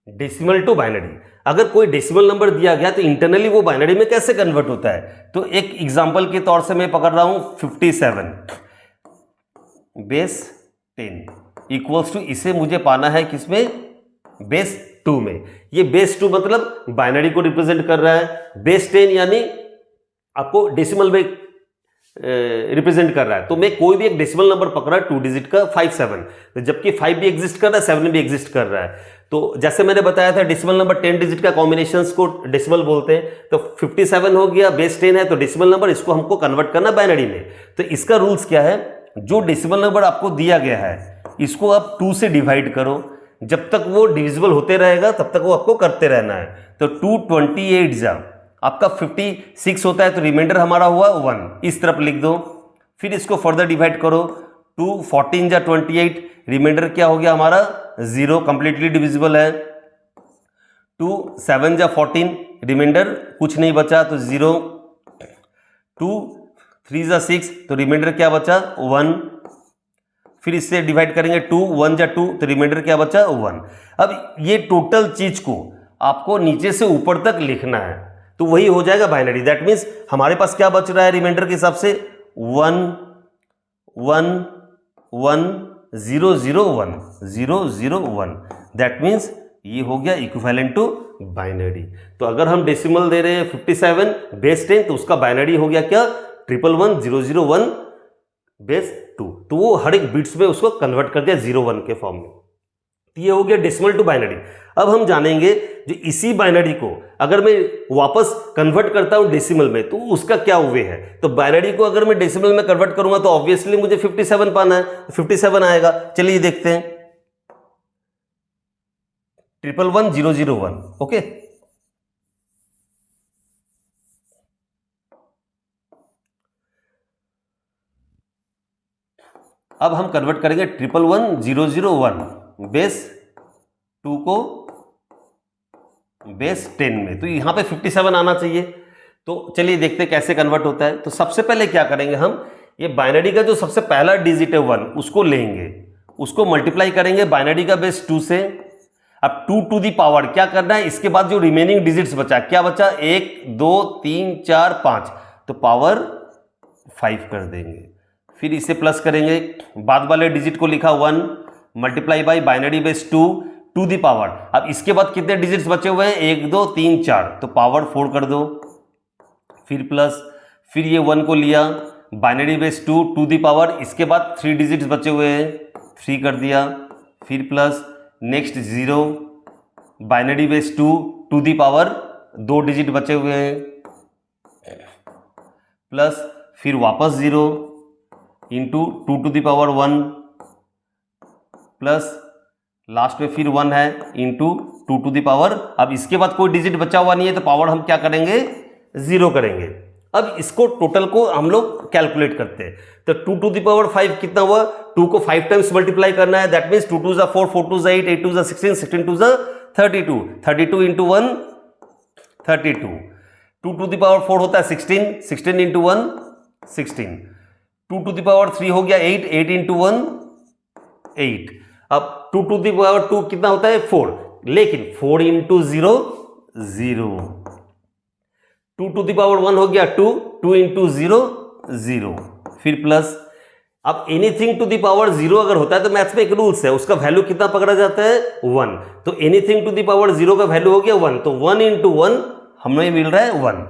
Decimal to binary. अगर कोई decimal number दिया गया तो इंटरनली वो बाइनरी में कैसे कन्वर्ट होता है, तो एक एग्जांपल के तौर से मैं पकड़ रहा हूं 57 बेस 10 इक्वल्स टू, इसे मुझे पाना है किसमें, बेस 2 में। ये बेस 2 मतलब बाइनरी को रिप्रेजेंट कर रहा है, बेस 10 यानी आपको डेसिमल में रिप्रेजेंट कर रहा है। तो मैं कोई भी एक डेसिमल नंबर पकड़ा 2 डिजिट का 57, तो जबकि 5 भी एग्जिस्ट कर रहा है 7 भी एग्जिस्ट कर रहा है। तो जैसे मैंने बताया था डेसिमल नंबर 10 डिजिट का कॉम्बिनेशंस को डेसिमल बोलते हैं। तो 57 हो गया, बेस 10 है तो डेसिमल नंबर, इसको हमको कन्वर्ट करना बाइनरी में। तो इसका रूल्स क्या है, जो डेसिमल नंबर आपको दिया गया है इसको आप 2 से डिवाइड करो, जब तक वो डिविजिबल होते रहेगा तब तक वो आपको करते रहना है। तो 228 जा आपका 56 होता है, तो रिमाइंडर हमारा हुआ 1, इस तरफ लिख दो। फिर इसको फर्दर डिवाइड करो, 2 14 जा 28, रिमाइंडर क्या हो गया हमारा 0, कंप्लीटली डिविजिबल है। 2 7 जा 14, रिमाइंडर कुछ नहीं बचा तो 0। 2 3 जा 6, तो रिमाइंडर क्या बचा 1। फिर इससे डिवाइड करेंगे 2 1 जा 2, तो रिमाइंडर क्या बचा 1। अब ये टोटल चीज को आपको नीचे से ऊपर तक लिखना है, तो वही हो जाएगा बाइनरी। दैट मीन्स हमारे पास क्या बच रहा है रिमाइंडर के हिसाब से 1 1 1 0 0 1 0 0 1। दैट मीन्स ये हो गया इक्विवेलेंट टू बाइनरी। तो अगर हम डेसिमल दे रहे हैं 57 बेस 10, तो उसका बाइनरी हो गया क्या 111 0 0 1 बेस 2। तो वो हर एक बिट्स में उसको कन्वर्ट कर दिया 0 1 के फॉर्म में। तो ये हो गया डेसिमल टू बाइनरी। अब हम जानेंगे जो इसी बाइनरी को अगर मैं वापस कन्वर्ट करता हूं डेसिमल में तो उसका क्या वे है। तो बाइनरी को अगर मैं डेसिमल में कन्वर्ट करूंगा तो ऑब्वियसली मुझे 57 पाना है, 57 आएगा। चलिए देखते हैं 111 0 0 1। ओके, अब हम कन्वर्ट करेंगे 111 0 0 1 बेस 2 को बेस 10 में, तो यहां पे 57 आना चाहिए। तो चलिए देखते हैं कैसे कन्वर्ट होता है। तो सबसे पहले क्या करेंगे, हम ये बाइनरी का जो सबसे पहला डिजिट है 1 उसको लेंगे, उसको मल्टीप्लाई करेंगे बाइनरी का बेस 2 से। अब 2 टू दी पावर क्या करना है, इसके बाद जो रिमेनिंग डिजिट्स बचा, क्या बचा 1 2 3 4 5, तो पावर 5 कर देंगे। फिर इसे प्लस करेंगे, बाद वाले डिजिट को लिखा 1 multiply by binary base 2 to the power. अब इसके बाद कितने डिजिट्स बचे हुए हैं 1 2 3 4, तो पावर 4 कर दो। फिर प्लस, फिर ये 1 को लिया binary base 2 to the power, इसके बाद 3 डिजिट्स बचे हुए हैं 3 कर दिया। फिर plus next 0 binary base 2 to the power 2 digit बचे हुए हैं प्लस, फिर वापस 0 into 2 to the power 1 plus last में फिर 1 है इंटू 2 टू दी पावर। अब इसके बाद कोई डिजिट बचा हुआ नहीं है तो पावर हम क्या करेंगे 0 करेंगे। अब इसको टोटल को हम लोग कैलकुलेट करते हैं। तो 2 टू दी पावर 5 कितना हुआ, 2 को 5 टाइम्स मल्टीप्लाई करना है। That means 2 2 4 4 2 8 8 2 16 16 2 32 32 into 1 32। 2 to the power 4 होता है 16 16 इंटू 1 16। 2 टू दी पावर 3 हो गया 8 8 इंटू 1 8। अब 2 टू दी पावर 2 कितना होता है 4, लेकिन 4 इंटू 0 0। 2 टू दी पावर 1 हो गया 2 2 इंटू 0 0। फिर प्लस, अब एनीथिंग टू दी पावर 0 अगर होता है तो मैथ्स में एक रूल्स है, उसका वैल्यू कितना पकड़ा जाता है 1। तो एनीथिंग टू दी पावर 0 का वैल्यू हो गया 1, तो 1 इंटू 1 हमें मिल रहा है 1।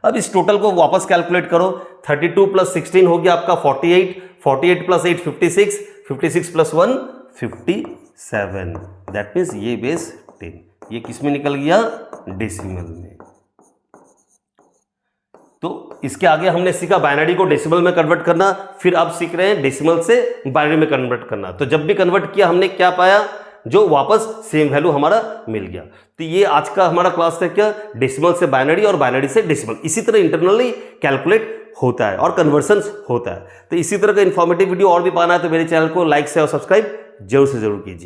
अब इस टोटल को वापस कैलकुलेट करो, 32 प्लस 16 हो गया आपका 48, 48 प्लस 8 56, 56 प्लस 1 57। दैट मीन्स ये बेस 10, ये किस में निकल गया डेसिमल में। तो इसके आगे हमने सीखा बाइनरी को डेसिमल में कन्वर्ट करना, फिर अब सीख रहे हैं डेसिमल से बाइनरी में कन्वर्ट करना। तो जब भी कन्वर्ट किया हमने क्या पाया, जो वापस सेम वैल्यू हमारा मिल गया। तो ये आज का हमारा क्लास था क्या, डेसिमल से बाइनरी और बाइनरी से डेसिमल। इसी तरह इंटरनली कैलकुलेट होता है और कन्वर्सन होता है। तो इसी तरह का इन्फॉर्मेटिव वीडियो और भी पाना है तो मेरे चैनल को लाइक से और सब्सक्राइब जरूर से जरूर कीजिए।